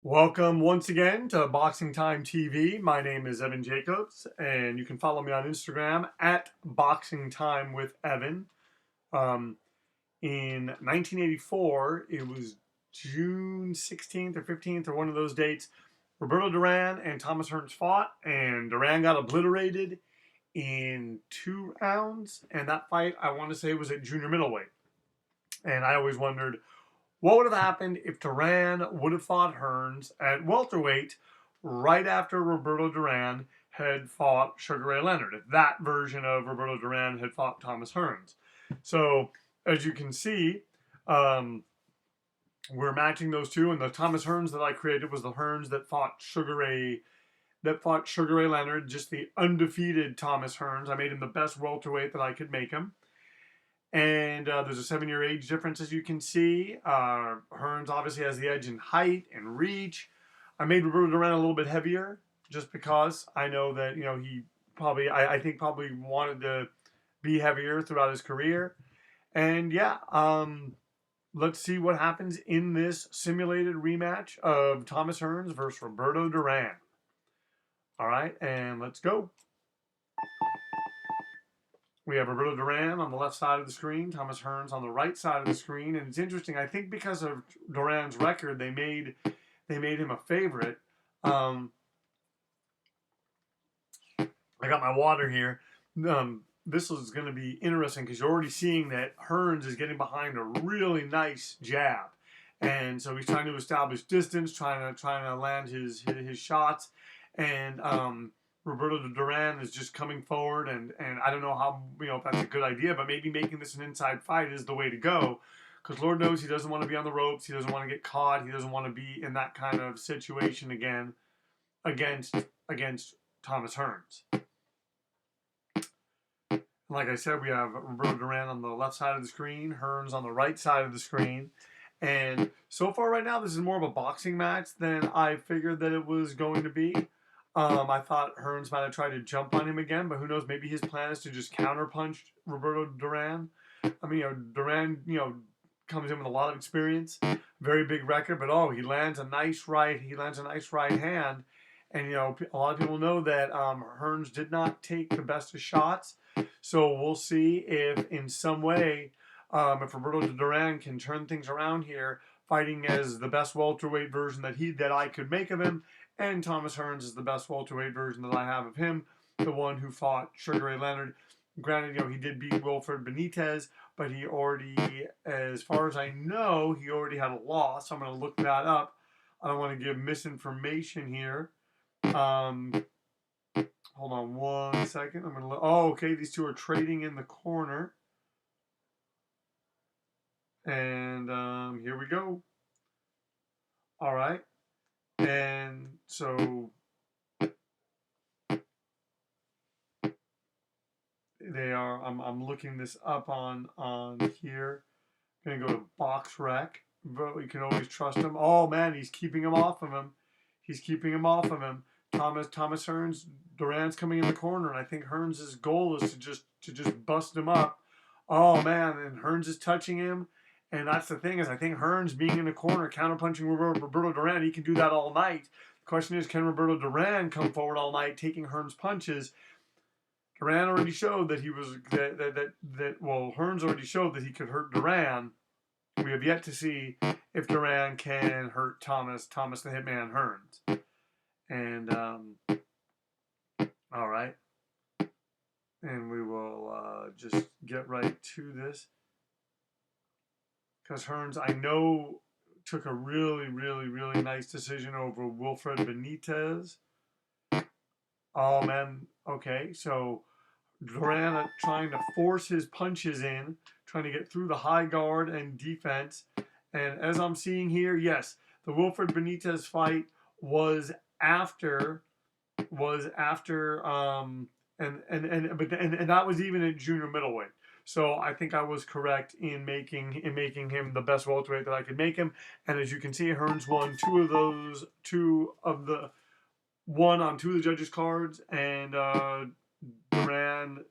Welcome once again to Boxing Time TV. My name is Evan Jacobs, and you can follow me on Instagram at Boxing Time with Evan. Um, in 1984, it was June 16th or 15th or one of those dates. Roberto Duran and Thomas Hearns fought, and Duran got obliterated in 2 rounds. And that fight, I want to say, was at junior middleweight. And I always wondered what would have happened if Duran would have fought Hearns at welterweight right after Roberto Duran had fought Sugar Ray Leonard, if that version of Roberto Duran had fought Thomas Hearns. So, as you can see, we're matching those two, and the Thomas Hearns that I created was the Hearns that fought Sugar Ray Leonard, just the undefeated Thomas Hearns. I made him the best welterweight that I could make him. And there's a 7-year age difference, as you can see. Hearns obviously has the edge in height and reach. I made Roberto Duran a little bit heavier just because I know that, he probably, I think probably wanted to be heavier throughout his career. And yeah, let's see what happens in this simulated rematch of Thomas Hearns versus Roberto Duran. All right, and let's go. We have Roberto Duran on the left side of the screen, Thomas Hearns on the right side of the screen, and it's interesting. I think because of Duran's record, they made him a favorite. I got my water here. This is going to be interesting because you're already seeing that Hearns is getting behind a really nice jab, and so he's trying to establish distance, trying to land his shots, and Roberto Duran is just coming forward, and I don't know how, if that's a good idea, but maybe making this an inside fight is the way to go, because Lord knows he doesn't want to be on the ropes, he doesn't want to get caught, he doesn't want to be in that kind of situation again against Thomas Hearns. Like I said, we have Roberto Duran on the left side of the screen, Hearns on the right side of the screen, and so far right now this is more of a boxing match than I figured that it was going to be. I thought Hearns might have tried to jump on him again, but who knows? Maybe his plan is to just counterpunch Roberto Duran. I mean, Duran, comes in with a lot of experience, very big record, but he lands a nice right hand, and a lot of people know that Hearns did not take the best of shots, so we'll see if in some way, if Roberto Duran can turn things around here, fighting as the best welterweight version that I could make of him. And Thomas Hearns is the best welterweight version that I have of him, the one who fought Sugar Ray Leonard. Granted, he did beat Wilfred Benitez, but he already, as far as I know, he already had a loss. I'm going to look that up. I don't want to give misinformation here. Hold on one second. I'm going to look. Oh, okay. These two are trading in the corner. And here we go. All right. And so they are. I'm looking this up on here. Gonna go to Box Rec, but we can always trust him. Oh man, he's keeping him off of him. Thomas Hearns, Duran's coming in the corner, and I think Hearns' goal is to just bust him up. Oh man, and Hearns is touching him. And that's the thing, is I think Hearns being in the corner, counterpunching Roberto Duran, he can do that all night. The question is, can Roberto Duran come forward all night taking Hearns' punches? Duran already showed that he was Hearns already showed that he could hurt Duran. We have yet to see if Duran can hurt Thomas the Hitman Hearns. And all right, and we will just get right to this. Because Hearns, I know, took a really, really, really nice decision over Wilfred Benitez. Oh, man. Okay, so Duran trying to force his punches in, trying to get through the high guard and defense. And as I'm seeing here, yes, the Wilfred Benitez fight was after, and that was even at junior middleweight. So I think I was correct in making him the best welterweight that I could make him. And as you can see, Hearns won one on two of the judges' cards, and Duran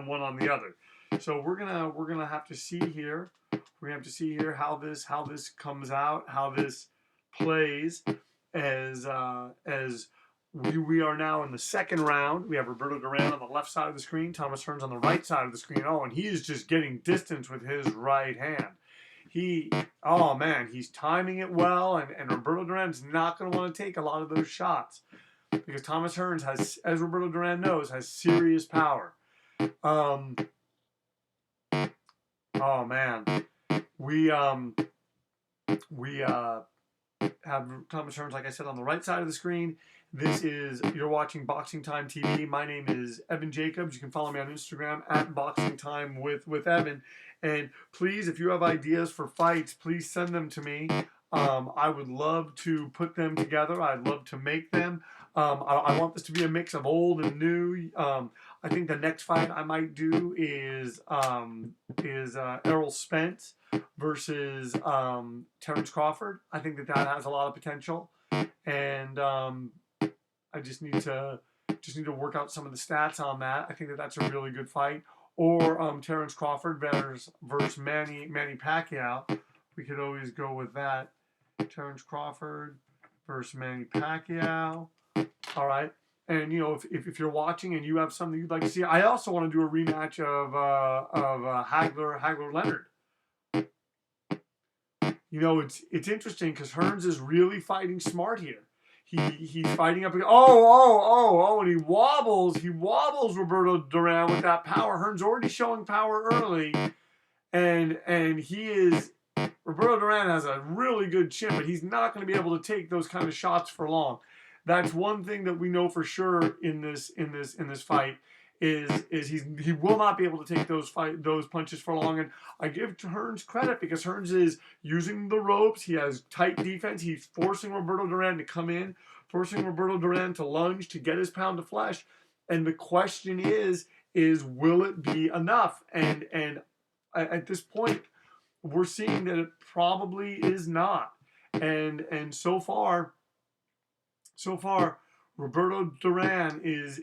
won on the other. So we're gonna have to see here. We're gonna have to see here how this comes out, how this plays as we are now in the second round. We have Roberto Duran on the left side of the screen, Thomas Hearns on the right side of the screen. Oh, and he is just getting distance with his right hand. Oh man, he's timing it well, and Roberto Duran's not going to want to take a lot of those shots because Thomas Hearns has, as Roberto Duran knows, has serious power. Oh man, we have Thomas Hearns, like I said, on the right side of the screen. You're watching Boxing Time TV. My name is Evan Jacobs. You can follow me on Instagram at Boxing Time with Evan. And please, if you have ideas for fights, please send them to me. I would love to put them together. I'd love to make them. I want this to be a mix of old and new. I think the next fight I might do is Errol Spence versus Terence Crawford. I think that has a lot of potential, and I just need to work out some of the stats on that. I think that that's a really good fight. Or Terence Crawford versus Manny Pacquiao. We could always go with that. Terence Crawford versus Manny Pacquiao. All right. And, you know, if you're watching and you have something you'd like to see, I also want to do a rematch of Hagler Leonard. You know, it's interesting because Hearns is really fighting smart here. He's fighting up. And he wobbles Roberto Duran with that power. Hearns already showing power early, and Roberto Duran has a really good chin, but he's not going to be able to take those kind of shots for long. That's one thing that we know for sure in this fight is he will not be able to take those punches for long. And I give Hearns credit because Hearns is using the ropes. He has tight defense. He's forcing Roberto Duran to come in, forcing Roberto Duran to lunge to get his pound of flesh. And the question is will it be enough? And at this point, we're seeing that it probably is not. And so far, Roberto Duran is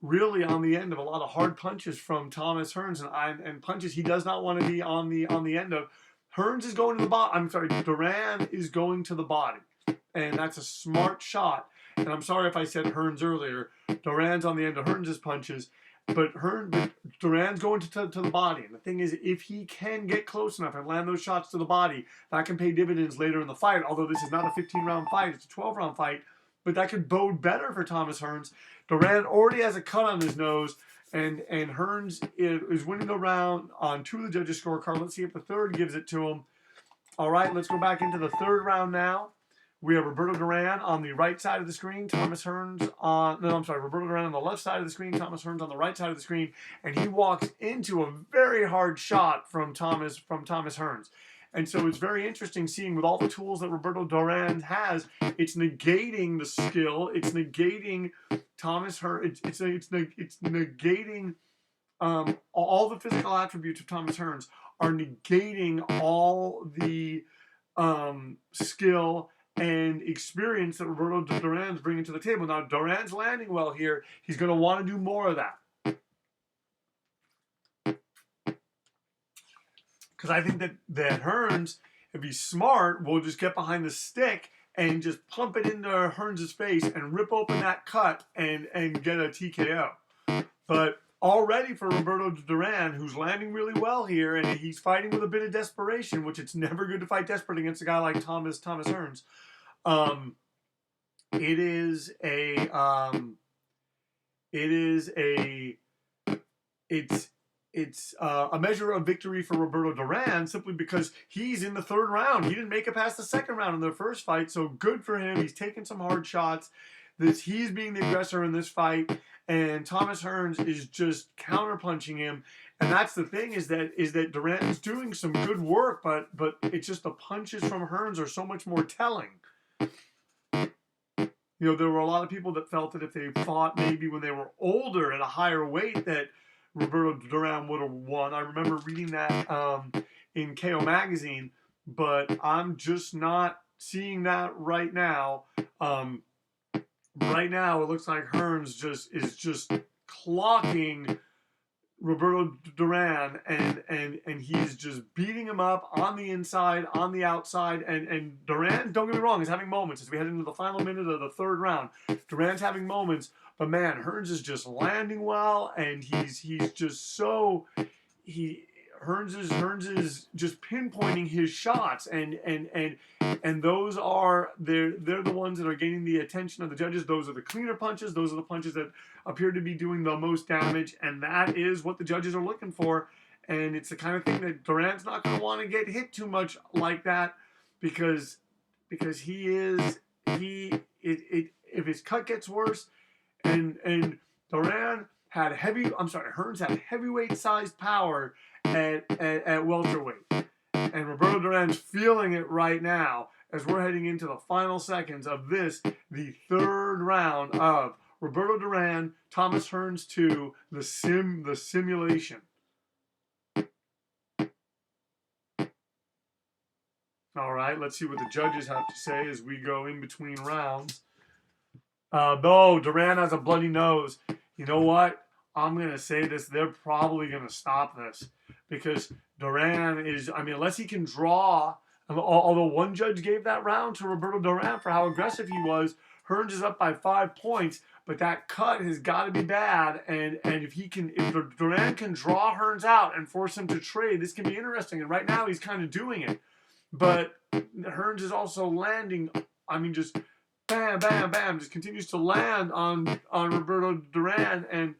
really on the end of a lot of hard punches from Thomas Hearns and punches he does not want to be on the end of. Hearns is going to the body. I'm sorry, Duran is going to the body, and that's a smart shot. And I'm sorry if I said Hearns earlier. Duran's on the end of Hearns' punches, but Duran's going to the body. And the thing is, if he can get close enough and land those shots to the body, that can pay dividends later in the fight. Although this is not a 15-round fight, it's a 12-round fight. But that could bode better for Thomas Hearns. Duran already has a cut on his nose, and Hearns is winning the round on 2 of the judges' scorecard. Let's see if the third gives it to him. All right, let's go back into the third round now. We have Roberto Duran on the right side of the screen, Roberto Duran on the left side of the screen, Thomas Hearns on the right side of the screen, and he walks into a very hard shot from Thomas Hearns. And so it's very interesting seeing with all the tools that Roberto Duran has, it's negating the skill, it's negating Thomas Hearns, it's negating all the physical attributes of Thomas Hearns are negating all the skill and experience that Roberto Duran's bringing to the table. Now, Duran's landing well here. He's going to want to do more of that. Because I think that Hearns, if he's smart, will just get behind the stick and just pump it into Hearns' face and rip open that cut and get a TKO. But already for Roberto Duran, who's landing really well here, and he's fighting with a bit of desperation, which it's never good to fight desperate against a guy like Thomas Hearns. It's a measure of victory for Roberto Duran simply because he's in the third round. He didn't make it past the second round in their first fight, so good for him. He's taking some hard shots. He's being the aggressor in this fight, and Thomas Hearns is just counterpunching him. And that's the thing is that Duran is doing some good work, but it's just the punches from Hearns are so much more telling. You know, there were a lot of people that felt that if they fought maybe when they were older at a higher weight that Roberto Duran would have won. I remember reading that in KO Magazine, but I'm just not seeing that right now. Right now, it looks like Hearns is just clocking Roberto Duran, and he's just beating him up on the inside, on the outside, and Duran, don't get me wrong, is having moments as we head into the final minute of the third round. Duran's having moments, but man, Hearns is just landing well, and he's just so he Hearns is just pinpointing his shots, and those are they're the ones that are gaining the attention of the judges. Those are the cleaner punches. Those are the punches that appear to be doing the most damage, and that is what the judges are looking for. And it's the kind of thing that Duran's not going to want to get hit too much like that, because he is if his cut gets worse, and Duran had Hearns had heavyweight sized power at welterweight. And Roberto Duran's feeling it right now as we're heading into the final seconds of this, the third round of Roberto Duran, Thomas Hearns 2, the simulation. All right, let's see what the judges have to say as we go in between rounds. Though Duran has a bloody nose, you know what? I'm going to say this. They're probably going to stop this because Duran is, I mean, unless he can draw, although one judge gave that round to Roberto Duran for how aggressive he was, Hearns is up by 5 points, but that cut has got to be bad. And if Duran can draw Hearns out and force him to trade, this can be interesting. And right now he's kind of doing it. But Hearns is also landing, I mean, just bam, bam, bam, just continues to land on Roberto Duran, and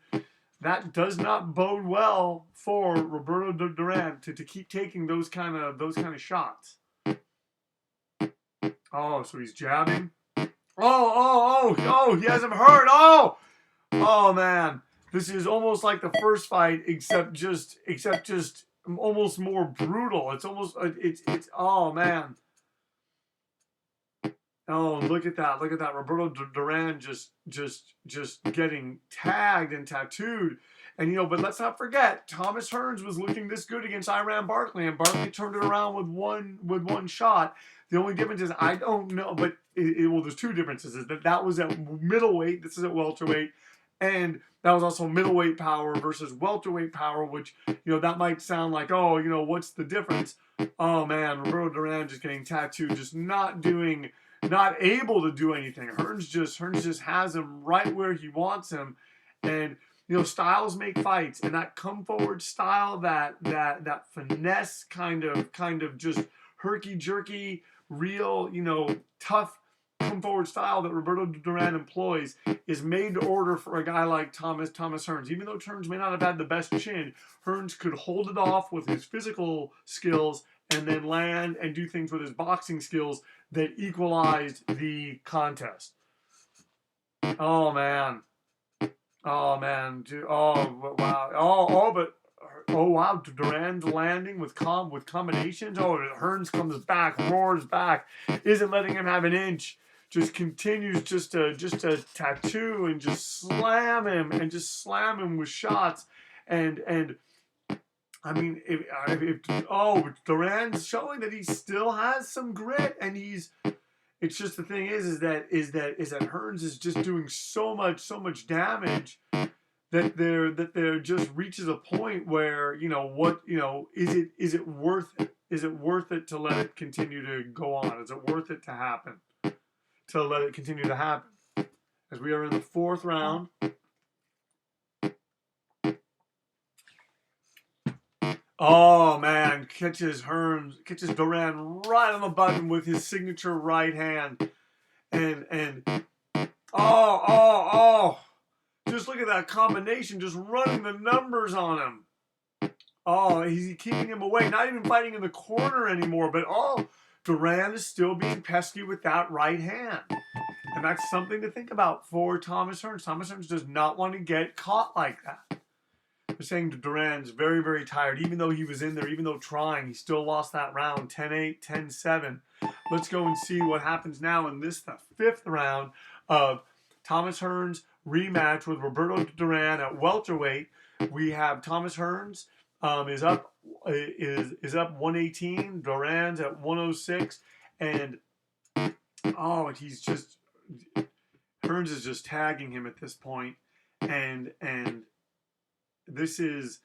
that does not bode well for Roberto Duran to keep taking those kind of shots. Oh, so he's jabbing. Oh, he has him hurt. Oh man, this is almost like the first fight, except just almost more brutal. It's almost oh man. Oh, look at that! Look at that! Roberto Duran just getting tagged and tattooed, and but let's not forget Thomas Hearns was looking this good against Iran Barkley, and Barkley turned it around with one shot. The only difference is I don't know, but well, there's two differences. Is that was at middleweight, this is at welterweight, and that was also middleweight power versus welterweight power, which that might sound like what's the difference? Oh man, Roberto Duran just getting tattooed, just not able to do anything. Hearns just has him right where he wants him, and styles make fights, and that come forward style, that finesse kind of just herky jerky, real tough come forward style that Roberto Duran employs is made to order for a guy like Thomas Hearns. Even though Hearns may not have had the best chin, Hearns could hold it off with his physical skills and then land and do things with his boxing skills that equalized the contest. Oh man. Dude. Oh wow. Oh wow. Duran's landing with combinations. Oh, Hearns comes back, roars back, isn't letting him have an inch. Just continues just to tattoo and just slam him with shots, and I mean, Duran's showing that he still has some grit, and it's just the thing is that Hearns is just doing so much damage that there just reaches a point where is it worth it? Is it worth it to let it continue to go on? Is it worth it to happen? To let it continue to happen? As we are in the fourth round. Oh man, catches Duran right on the button with his signature right hand, and just look at that combination, just running the numbers on him. Oh, he's keeping him away, not even fighting in the corner anymore, but Duran is still being pesky with that right hand, and that's something to think about for Thomas Hearns. Thomas Hearns does not want to get caught like that. They're saying Duran's very, very tired. Even though he was in there, even though trying, he still lost that round, 10-8, 10-7. Let's go and see what happens now in the fifth round of Thomas Hearns rematch with Roberto Duran at welterweight. We have Thomas Hearns is up 118. Duran's at 106, and Hearns is just tagging him at this point, and this is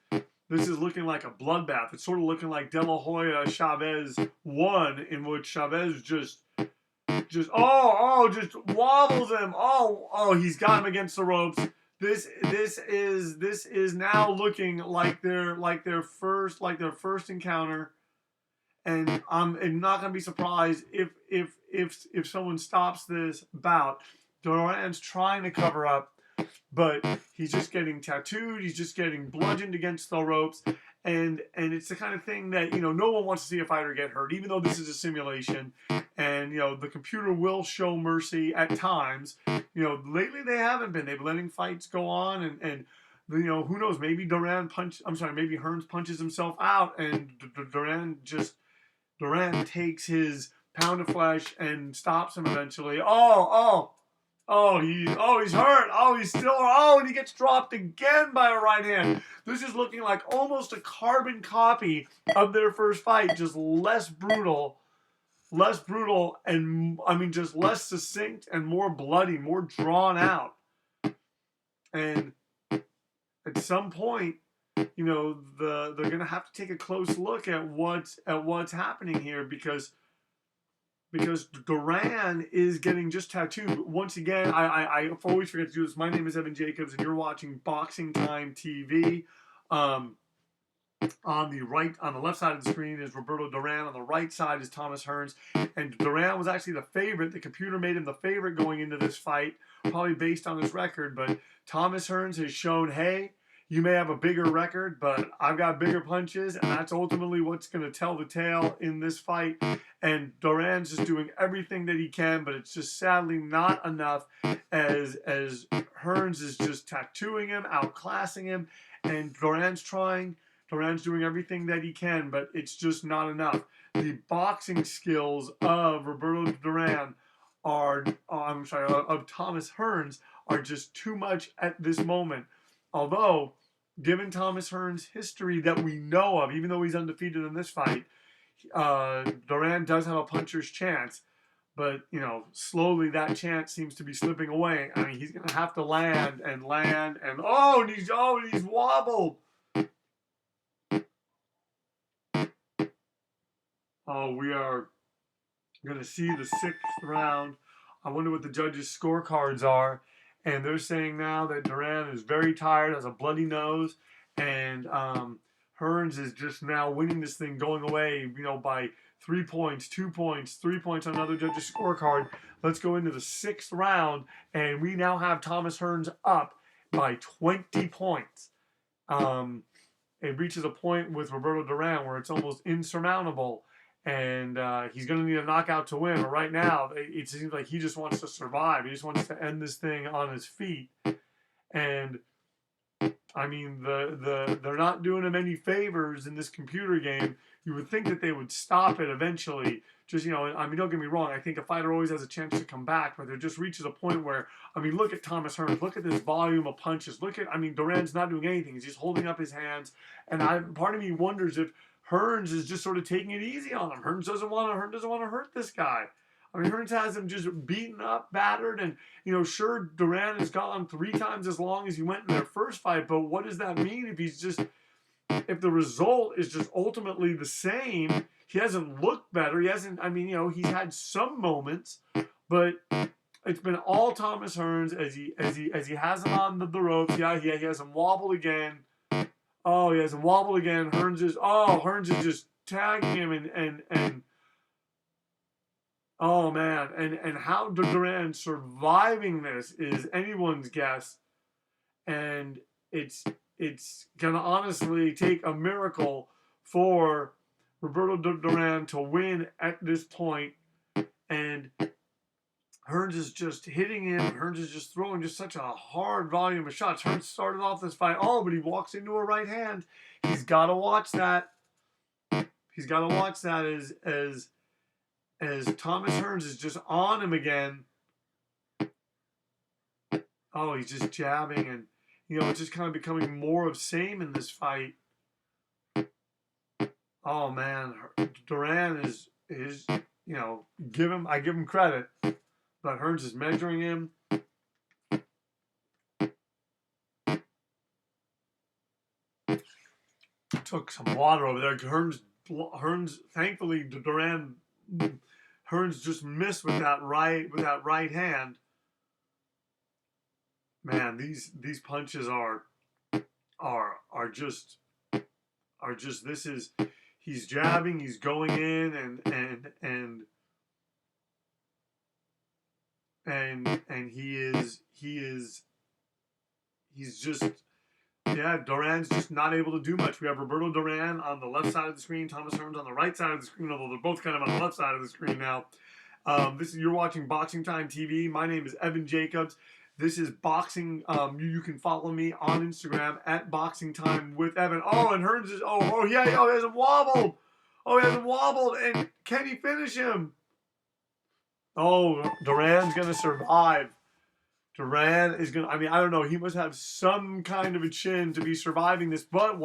looking like a bloodbath. It's sort of looking like De La Hoya Chavez 1, in which Chavez just just wobbles him. He's got him against the ropes. This is now looking like their first encounter, and I'm not gonna be surprised if someone stops this bout. Duran's trying to cover up, but he's just getting tattooed. He's just getting bludgeoned against the ropes. And it's the kind of thing that, no one wants to see a fighter get hurt, even though this is a simulation. And, the computer will show mercy at times. Lately they haven't been. They've been letting fights go on. And who knows, maybe maybe Hearns punches himself out, and Duran takes his pound of flesh and stops him eventually. He's hurt. And he gets dropped again by a right hand. This is looking like almost a carbon copy of their first fight, just less brutal, and just less succinct and more bloody, more drawn out. And at some point, they're gonna have to take a close look at what's happening here, because Duran is getting just tattooed. Once again, I always forget to do this. My name is Evan Jacobs, and you're watching Boxing Time TV. On the left side of the screen is Roberto Duran. On the right side is Thomas Hearns. And Duran was actually the favorite. The computer made him the favorite going into this fight, probably based on his record. But Thomas Hearns has shown, hey, you may have a bigger record, but I've got bigger punches, and that's ultimately what's going to tell the tale in this fight. And Duran's just doing everything that he can, but it's just sadly not enough, as Hearns is just tattooing him, outclassing him, and Duran's doing everything that he can, but it's just not enough. The boxing skills of Roberto Duran of Thomas Hearns are just too much at this moment. Although, given Thomas Hearns' history that we know of, even though he's undefeated in this fight, Duran does have a puncher's chance. But, slowly that chance seems to be slipping away. He's going to have to land, and he's wobbled. We are going to see the 6th round. I wonder what the judges' scorecards are. And they're saying now that Duran is very tired, has a bloody nose, and Hearns is just now winning this thing, going away, by 3 points, 2 points, 3 points on another judge's scorecard. Let's go into the 6th round, and we now have Thomas Hearns up by 20 points. It reaches a point with Roberto Duran where it's almost insurmountable. And he's going to need a knockout to win. But right now, it seems like he just wants to survive. He just wants to end this thing on his feet. And, they're not doing him any favors in this computer game. You would think that they would stop it eventually. Just, don't get me wrong. I think a fighter always has a chance to come back. But there just reaches a point where, look at Thomas Hearns. Look at this volume of punches. Duran's not doing anything. He's just holding up his hands. And part of me wonders if Hearns is just sort of taking it easy on him. Hearns doesn't want to hurt this guy. Hearns has him just beaten up, battered, and sure, Duran has gone 3 times as long as he went in their first fight. But what does that mean if the result is just ultimately the same? He hasn't looked better. He hasn't. He's had some moments, but it's been all Thomas Hearns as he has him on the ropes. Yeah, he has him wobble again. Oh, he has him wobble again. Hearns is just tagging him and oh man, and how Duran surviving this is anyone's guess, and it's gonna honestly take a miracle for Roberto Duran to win at this point, and Hearns is just hitting him. Hearns is just throwing just such a hard volume of shots. Hearns started off this fight, but he walks into a right hand. He's got to watch that. He's got to watch that as Thomas Hearns is just on him again. Oh, he's just jabbing, and it's just kind of becoming more of same in this fight. Oh man, Duran is I give him credit. But Hearns is measuring him. took some water over there. Hearns, thankfully, Duran, Hearns just missed with that right hand. Man, these punches are just this is, he's jabbing, he's going in, and he's just, yeah, Duran's just not able to do much. We have Roberto Duran on the left side of the screen, Thomas Hearns on the right side of the screen, although they're both kind of on the left side of the screen now. You're watching Boxing Time TV. My name is Evan Jacobs. This is Boxing. You can follow me on Instagram at Boxing Time with Evan. Oh, and Hearns is, he hasn't wobbled. Oh, he hasn't wobbled. And can he finish him? Oh, Duran's going to survive. Duran is going to, I don't know. He must have some kind of a chin to be surviving this. But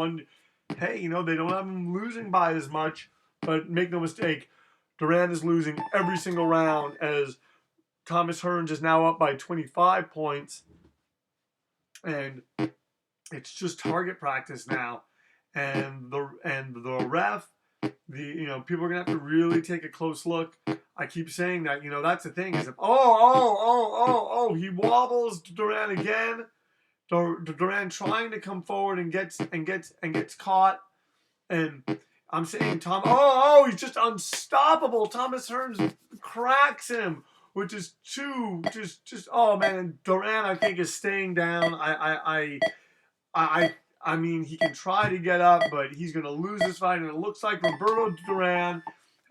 hey, they don't have him losing by as much. But make no mistake, Duran is losing every single round as Thomas Hearns is now up by 25 points. And it's just target practice now. And the ref, people are going to have to really take a close look. I keep saying that, that's the thing is, if, he wobbles Duran again. Duran trying to come forward and gets caught. And I'm saying he's just unstoppable. Thomas Hearns cracks him, which is Duran, I think, is staying down. I mean, he can try to get up, but he's going to lose this fight, and it looks like Roberto Duran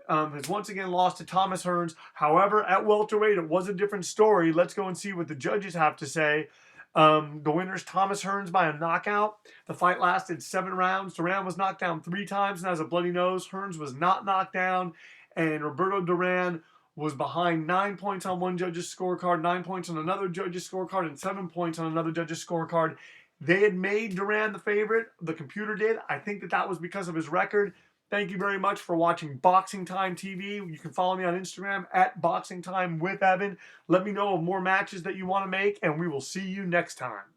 has once again lost to Thomas Hearns. However, at welterweight, it was a different story. Let's go and see what the judges have to say. The winner's Thomas Hearns by a knockout. The fight lasted 7 rounds. Duran was knocked down 3 times and has a bloody nose. Hearns was not knocked down, and Roberto Duran was behind 9 points on one judge's scorecard, 9 points on another judge's scorecard, and 7 points on another judge's scorecard. They had made Duran the favorite. The computer did. I think that was because of his record. Thank you very much for watching Boxing Time TV. You can follow me on Instagram at Boxing Time with Evan. Let me know of more matches that you want to make, and we will see you next time.